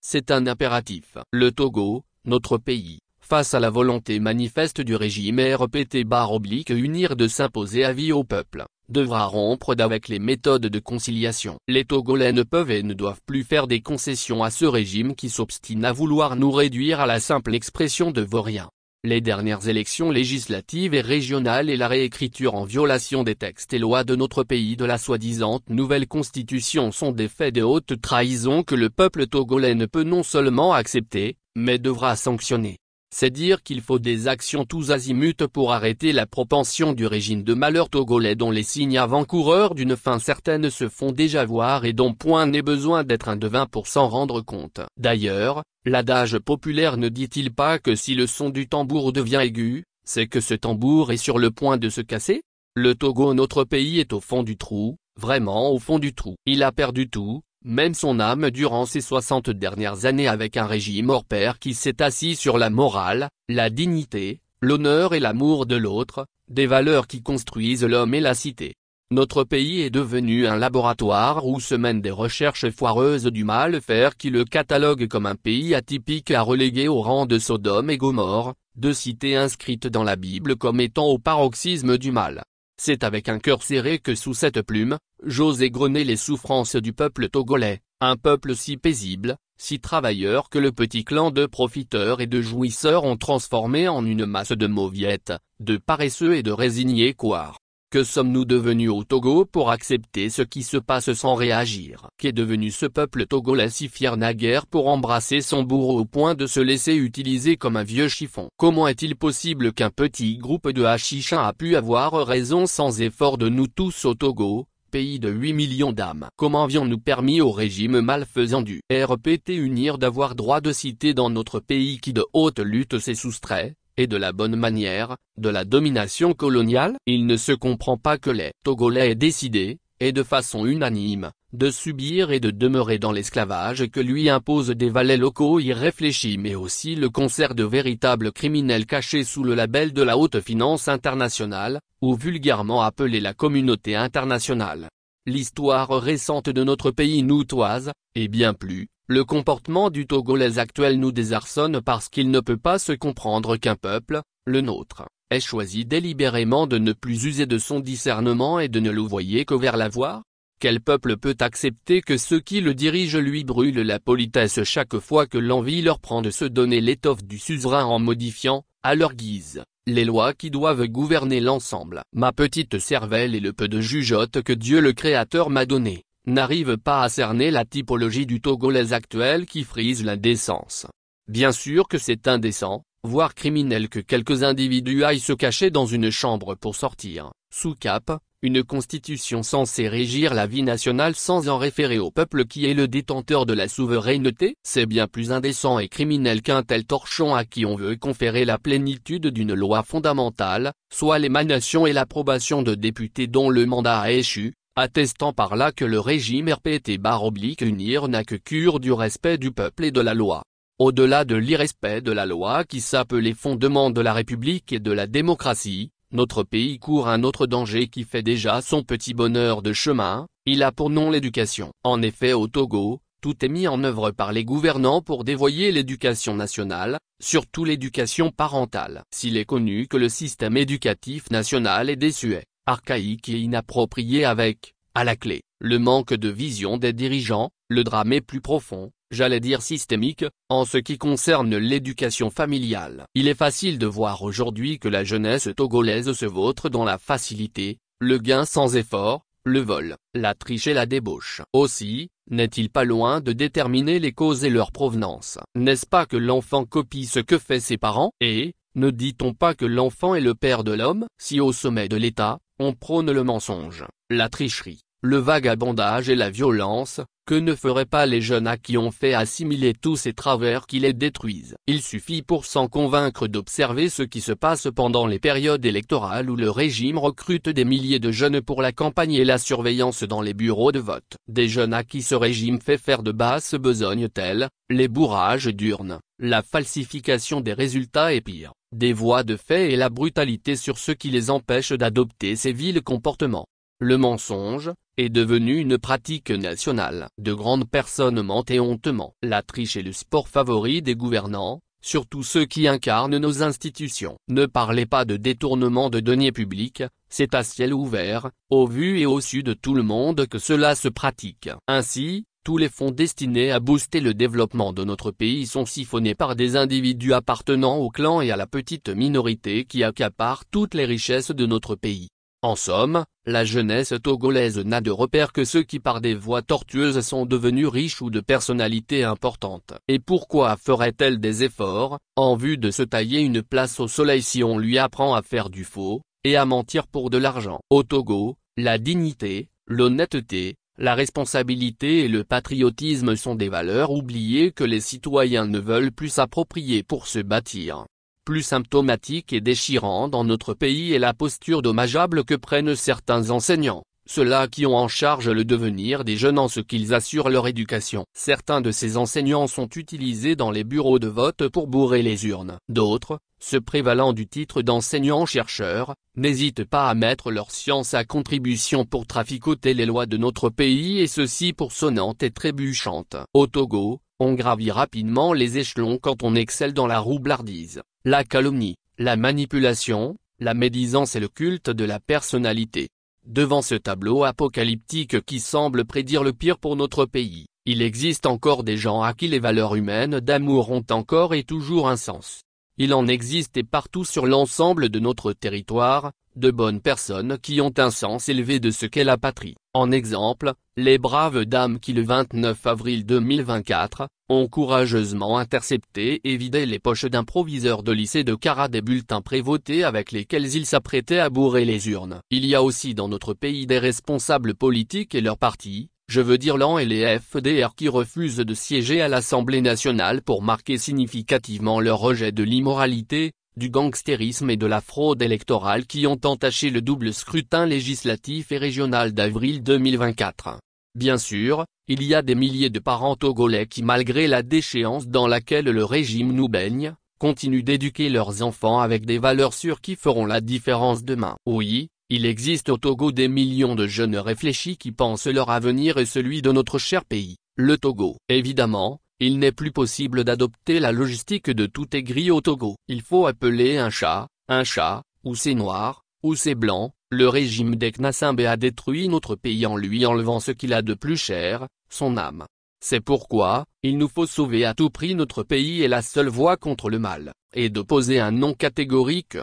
C'est un impératif. Le Togo, notre pays, face à la volonté manifeste du régime RPT-UNIR de s'imposer à vie au peuple, devra rompre avec les méthodes de conciliation. Les Togolais ne peuvent et ne doivent plus faire des concessions à ce régime qui s'obstine à vouloir nous réduire à la simple expression de vauriens. Les dernières élections législatives et régionales et la réécriture en violation des textes et lois de notre pays de la soi-disant nouvelle constitution sont des faits de haute trahison que le peuple togolais ne peut non seulement accepter, mais devra sanctionner. C'est dire qu'il faut des actions tous azimuts pour arrêter la propension du régime de malheur togolais dont les signes avant-coureurs d'une fin certaine se font déjà voir et dont point n'est besoin d'être un devin pour s'en rendre compte. D'ailleurs, l'adage populaire ne dit-il pas que si le son du tambour devient aigu, c'est que ce tambour est sur le point de se casser? Le Togo, notre pays, est au fond du trou, vraiment au fond du trou. Il a perdu tout, même son âme durant ces 60 dernières années avec un régime hors pair qui s'est assis sur la morale, la dignité, l'honneur et l'amour de l'autre, des valeurs qui construisent l'homme et la cité. Notre pays est devenu un laboratoire où se mènent des recherches foireuses du mal-faire qui le cataloguent comme un pays atypique à reléguer au rang de Sodome et Gomorrhe, de cités inscrites dans la Bible comme étant au paroxysme du mal. C'est avec un cœur serré que sous cette plume, j'ose égrener les souffrances du peuple togolais, un peuple si paisible, si travailleur que le petit clan de profiteurs et de jouisseurs ont transformé en une masse de mauviettes, de paresseux et de résignés couards. Que sommes-nous devenus au Togo pour accepter ce qui se passe sans réagir? Qu'est devenu ce peuple togolais si fier naguère pour embrasser son bourreau au point de se laisser utiliser comme un vieux chiffon? Comment est-il possible qu'un petit groupe de hachichins a pu avoir raison sans effort de nous tous au Togo, pays de 8 millions d'âmes? Comment avions-nous permis au régime malfaisant du RPT-UNIR d'avoir droit de cité dans notre pays qui de haute lutte s'est soustrait, et de la bonne manière, de la domination coloniale? Il ne se comprend pas que les Togolais aient décidé, et de façon unanime, de subir et de demeurer dans l'esclavage que lui imposent des valets locaux irréfléchis mais aussi le concert de véritables criminels cachés sous le label de la haute finance internationale, ou vulgairement appelée la communauté internationale. L'histoire récente de notre pays nous toise, et bien plus. Le comportement du Togolais actuel nous désarçonne parce qu'il ne peut pas se comprendre qu'un peuple, le nôtre, ait choisi délibérément de ne plus user de son discernement et de ne louvoyer que vers l'avoir? Quel peuple peut accepter que ceux qui le dirigent lui brûlent la politesse chaque fois que l'envie leur prend de se donner l'étoffe du suzerain en modifiant, à leur guise, les lois qui doivent gouverner l'ensemble? Ma petite cervelle et le peu de jugeote que Dieu le Créateur m'a donné n'arrive pas à cerner la typologie du Togolais actuel qui frise l'indécence. Bien sûr que c'est indécent, voire criminel que quelques individus aillent se cacher dans une chambre pour sortir, sous cape, une constitution censée régir la vie nationale sans en référer au peuple qui est le détenteur de la souveraineté. C'est bien plus indécent et criminel qu'un tel torchon à qui on veut conférer la plénitude d'une loi fondamentale, soit l'émanation et l'approbation de députés dont le mandat a échu, attestant par là que le régime RPT-UNIR n'a que cure du respect du peuple et de la loi. Au-delà de l'irrespect de la loi qui sape les fondements de la République et de la démocratie, notre pays court un autre danger qui fait déjà son petit bonheur de chemin, il a pour nom l'éducation. En effet au Togo, tout est mis en œuvre par les gouvernants pour dévoyer l'éducation nationale, surtout l'éducation parentale. S'il est connu que le système éducatif national est désuet, archaïque et inapproprié avec, à la clé, le manque de vision des dirigeants, le drame est plus profond, j'allais dire systémique, en ce qui concerne l'éducation familiale. Il est facile de voir aujourd'hui que la jeunesse togolaise se vautre dans la facilité, le gain sans effort, le vol, la triche et la débauche. Aussi, n'est-il pas loin de déterminer les causes et leur provenance? N'est-ce pas que l'enfant copie ce que fait ses parents? Et, ne dit-on pas que l'enfant est le père de l'homme? Si au sommet de l'État, on prône le mensonge, la tricherie, le vagabondage et la violence, que ne feraient pas les jeunes à qui on fait assimiler tous ces travers qui les détruisent? Il suffit pour s'en convaincre d'observer ce qui se passe pendant les périodes électorales où le régime recrute des milliers de jeunes pour la campagne et la surveillance dans les bureaux de vote. Des jeunes à qui ce régime fait faire de basses besognes telles, les bourrages d'urnes, la falsification des résultats et pire, des voies de fait et la brutalité sur ceux qui les empêchent d'adopter ces vils comportements. Le mensonge, est devenue une pratique nationale. De grandes personnes mentent et hontement. La triche est le sport favori des gouvernants, surtout ceux qui incarnent nos institutions. Ne parlez pas de détournement de deniers publics, c'est à ciel ouvert, au vu et au su de tout le monde que cela se pratique. Ainsi, tous les fonds destinés à booster le développement de notre pays sont siphonnés par des individus appartenant au clan et à la petite minorité qui accapare toutes les richesses de notre pays. En somme, la jeunesse togolaise n'a de repères que ceux qui par des voies tortueuses sont devenus riches ou de personnalités importantes. Et pourquoi ferait-elle des efforts, en vue de se tailler une place au soleil si on lui apprend à faire du faux, et à mentir pour de l'argent? Au Togo, la dignité, l'honnêteté, la responsabilité et le patriotisme sont des valeurs oubliées que les citoyens ne veulent plus s'approprier pour se bâtir. Plus symptomatique et déchirant dans notre pays est la posture dommageable que prennent certains enseignants, ceux-là qui ont en charge le devenir des jeunes en ce qu'ils assurent leur éducation. Certains de ces enseignants sont utilisés dans les bureaux de vote pour bourrer les urnes. D'autres, se prévalant du titre d'enseignants-chercheurs, n'hésitent pas à mettre leur science à contribution pour traficoter les lois de notre pays et ceci pour sonnantes et trébuchantes. Au Togo, on gravit rapidement les échelons quand on excelle dans la roublardise, la calomnie, la manipulation, la médisance et le culte de la personnalité. Devant ce tableau apocalyptique qui semble prédire le pire pour notre pays, il existe encore des gens à qui les valeurs humaines d'amour ont encore et toujours un sens. Il en existe et partout sur l'ensemble de notre territoire, de bonnes personnes qui ont un sens élevé de ce qu'est la patrie. En exemple, les braves dames qui le 29 avril 2024, ont courageusement intercepté et vidé les poches d'un proviseur de lycée de Kara des bulletins prévotés avec lesquels ils s'apprêtaient à bourrer les urnes. Il y a aussi dans notre pays des responsables politiques et leurs partis, je veux dire l'AN et les FDR qui refusent de siéger à l'Assemblée nationale pour marquer significativement leur rejet de l'immoralité, du gangstérisme et de la fraude électorale qui ont entaché le double scrutin législatif et régional d'avril 2024. Bien sûr, il y a des milliers de parents togolais qui malgré la déchéance dans laquelle le régime nous baigne, continuent d'éduquer leurs enfants avec des valeurs sûres qui feront la différence demain. Oui, il existe au Togo des millions de jeunes réfléchis qui pensent leur avenir et celui de notre cher pays, le Togo. Évidemment, il n'est plus possible d'adopter la logistique de tout est gris au Togo. Il faut appeler un chat, ou c'est noir, ou c'est blanc. Le régime d'Eknassingbe a détruit notre pays en lui enlevant ce qu'il a de plus cher, son âme. C'est pourquoi, il nous faut sauver à tout prix notre pays et la seule voie contre le mal, est d'opposer un non catégorique,